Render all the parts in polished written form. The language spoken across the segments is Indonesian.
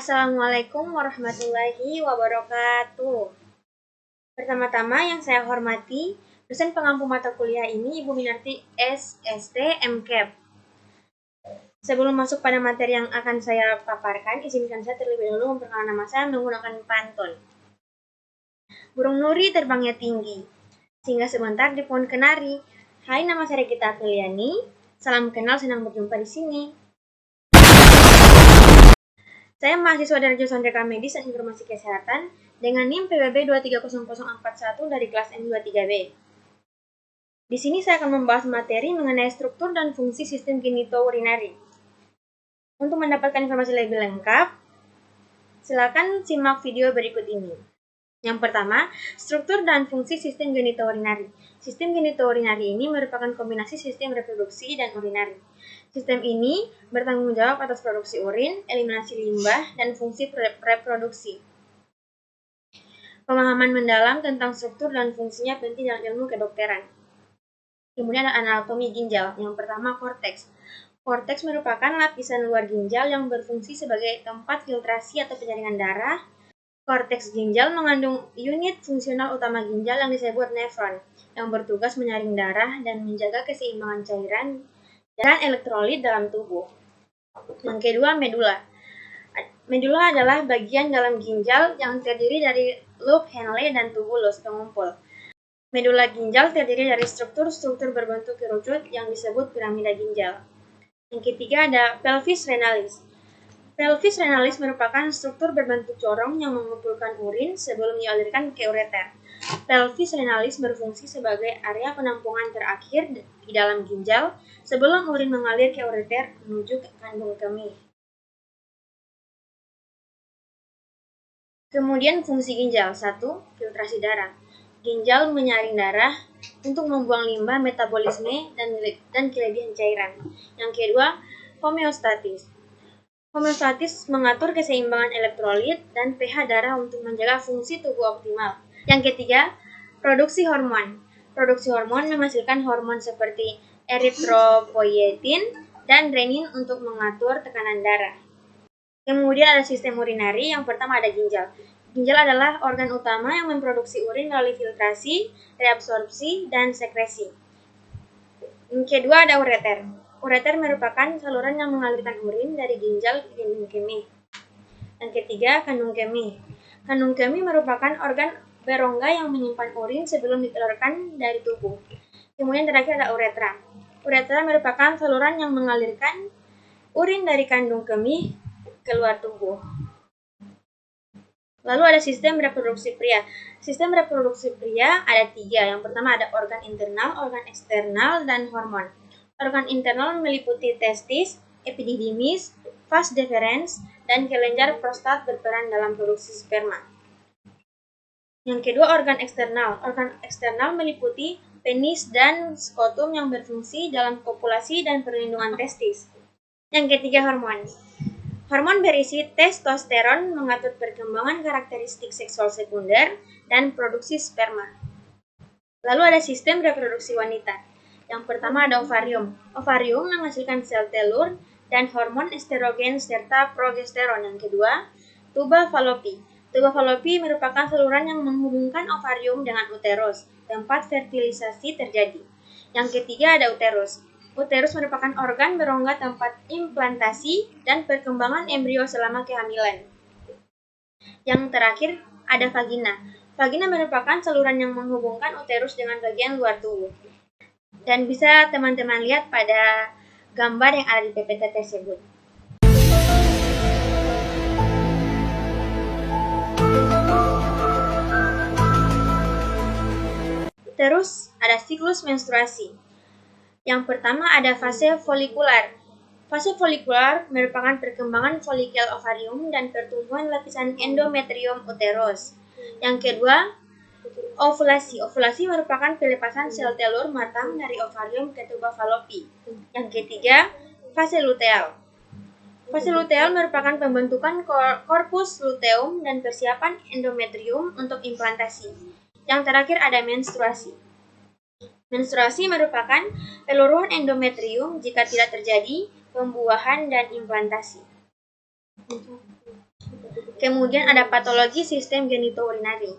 Assalamualaikum warahmatullahi wabarakatuh. Pertama-tama yang saya hormati, dosen pengampu mata kuliah ini Ibu Minarti SST MKep. Sebelum masuk pada materi yang akan saya paparkan, izinkan saya terlebih dahulu memperkenalkan nama saya menggunakan pantun. Burung nuri terbangnya tinggi, sehingga sebentar di pohon kenari. Hai, nama saya Gita Akuliani. Salam kenal, senang berjumpa di sini. Saya mahasiswa dari jurusan Rekam Medis dan Informasi Kesehatan dengan NIM PWB 2300041 dari kelas M23B. Di sini saya akan membahas materi mengenai struktur dan fungsi sistem genitourinary. Untuk mendapatkan informasi lebih lengkap, silakan simak video berikut ini. Yang pertama, struktur dan fungsi sistem genitourinary. Sistem genitourinary ini merupakan kombinasi sistem reproduksi dan urinari. Sistem ini bertanggung jawab atas produksi urin, eliminasi limbah, dan fungsi reproduksi. Pemahaman mendalam tentang struktur dan fungsinya penting dalam ilmu kedokteran. Kemudian ada anatomi ginjal. Yang pertama, korteks. Korteks merupakan lapisan luar ginjal yang berfungsi sebagai tempat filtrasi atau penyaringan darah. Korteks ginjal mengandung unit fungsional utama ginjal yang disebut nefron, yang bertugas menyaring darah dan menjaga keseimbangan cairan dan elektrolit dalam tubuh. Yang kedua, medula. Medula adalah bagian dalam ginjal yang terdiri dari loop Henle dan tubulus pengumpul. Medula ginjal terdiri dari struktur-struktur berbentuk kerucut yang disebut piramida ginjal. Yang ketiga ada pelvis renalis. Pelvis renalis merupakan struktur berbentuk corong yang mengumpulkan urin sebelum dialirkan ke ureter. Pelvis renalis berfungsi sebagai area penampungan terakhir di dalam ginjal sebelum urin mengalir ke ureter menuju ke kandung kemih. Kemudian fungsi ginjal. 1. Filtrasi darah. Ginjal menyaring darah untuk membuang limbah, metabolisme, dan kelebihan cairan. Yang kedua, homeostatis. Homeostatis mengatur keseimbangan elektrolit dan pH darah untuk menjaga fungsi tubuh optimal. Yang ketiga, produksi hormon. Produksi hormon menghasilkan hormon seperti eritropoietin dan renin untuk mengatur tekanan darah. Kemudian ada sistem urinari. Yang pertama ada ginjal. Ginjal adalah organ utama yang memproduksi urin melalui filtrasi, reabsorpsi, dan sekresi. Yang kedua ada ureter. Ureter merupakan saluran yang mengalirkan urin dari ginjal ke kandung kemih. Yang ketiga, kandung kemih. Kandung kemih merupakan organ berongga yang menyimpan urin sebelum dikeluarkan dari tubuh. Kemudian terakhir ada uretra. Uretra merupakan saluran yang mengalirkan urin dari kandung kemih keluar tubuh. Lalu ada sistem reproduksi pria. Sistem reproduksi pria ada 3. Yang pertama ada organ internal, organ eksternal, dan hormon. Organ internal meliputi testis, epididymis, vas deferens, dan kelenjar prostat berperan dalam produksi sperma. Yang kedua organ eksternal. Organ eksternal meliputi penis dan skotum yang berfungsi dalam kopulasi dan perlindungan testis. Yang ketiga hormon. Hormon berisi testosteron mengatur perkembangan karakteristik seksual sekunder dan produksi sperma. Lalu ada sistem reproduksi wanita. Yang pertama ada ovarium. Ovarium menghasilkan sel telur dan hormon estrogen serta progesteron. Yang kedua, tuba fallopi. Tuba fallopi merupakan saluran yang menghubungkan ovarium dengan uterus, tempat fertilisasi terjadi. Yang ketiga ada uterus. Uterus merupakan organ berongga tempat implantasi dan perkembangan embrio selama kehamilan. Yang terakhir ada vagina. Vagina merupakan saluran yang menghubungkan uterus dengan bagian luar tubuh. Dan bisa teman-teman lihat pada gambar yang ada di PPT tersebut. Terus ada siklus menstruasi. Yang pertama ada fase folikular. Fase folikular merupakan perkembangan folikel ovarium dan pertumbuhan lapisan endometrium uterus. Yang kedua, ovulasi. Ovulasi merupakan pelepasan sel telur matang dari ovarium ke tuba fallopi. Yang ketiga, fase luteal. Fase luteal merupakan pembentukan korpus luteum dan persiapan endometrium untuk implantasi. Yang terakhir ada menstruasi. Menstruasi merupakan peluruhan endometrium jika tidak terjadi pembuahan dan implantasi. Kemudian ada patologi sistem genitourinary.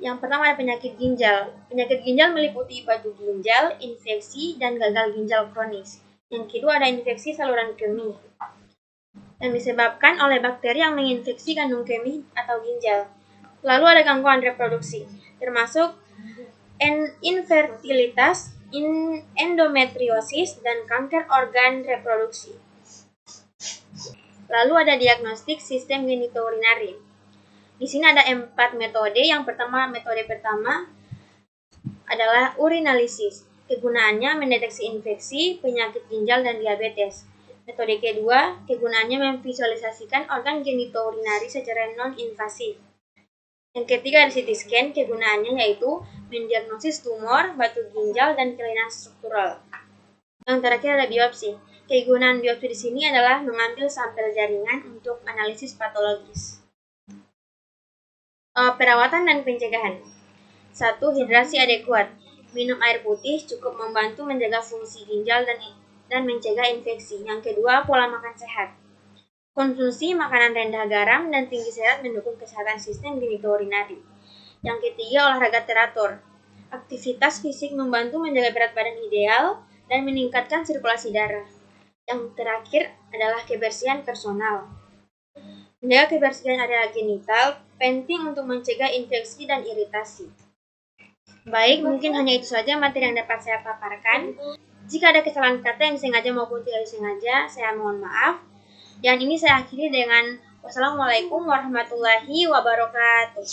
Yang pertama ada penyakit ginjal. Penyakit ginjal meliputi batu ginjal, infeksi, dan gagal ginjal kronis. Yang kedua ada infeksi saluran kemih, yang disebabkan oleh bakteri yang menginfeksi kandung kemih atau ginjal. Lalu ada gangguan reproduksi, termasuk infertilitas, endometriosis, dan kanker organ reproduksi. Lalu ada diagnostik sistem genitourinary. Di sini ada 4 metode. Metode pertama adalah urinalisis. Kegunaannya mendeteksi infeksi, penyakit ginjal, dan diabetes. Metode kedua, kegunaannya memvisualisasikan organ genitourinary secara non-invasif. Yang ketiga ada CT scan, kegunaannya yaitu mendiagnosis tumor, batu ginjal, dan kelainan struktural. Yang terakhir ada biopsi. Kegunaan biopsi di sini adalah mengambil sampel jaringan untuk analisis patologis. Perawatan dan pencegahan. 1. Hidrasi adekuat. Minum air putih cukup membantu menjaga fungsi ginjal dan mencegah infeksi. Yang kedua, pola makan sehat. Konsumsi makanan rendah garam dan tinggi serat mendukung kesehatan sistem genitourinary. Yang ketiga, olahraga teratur. Aktivitas fisik membantu menjaga berat badan ideal dan meningkatkan sirkulasi darah. Yang terakhir adalah kebersihan personal. Menjaga kebersihan area genital penting untuk mencegah infeksi dan iritasi. Baik, mungkin hanya itu saja materi yang dapat saya paparkan. Jika ada kesalahan kata yang sengaja maupun tidak disengaja, saya mohon maaf. Dan ini saya akhiri dengan wassalamualaikum warahmatullahi wabarakatuh.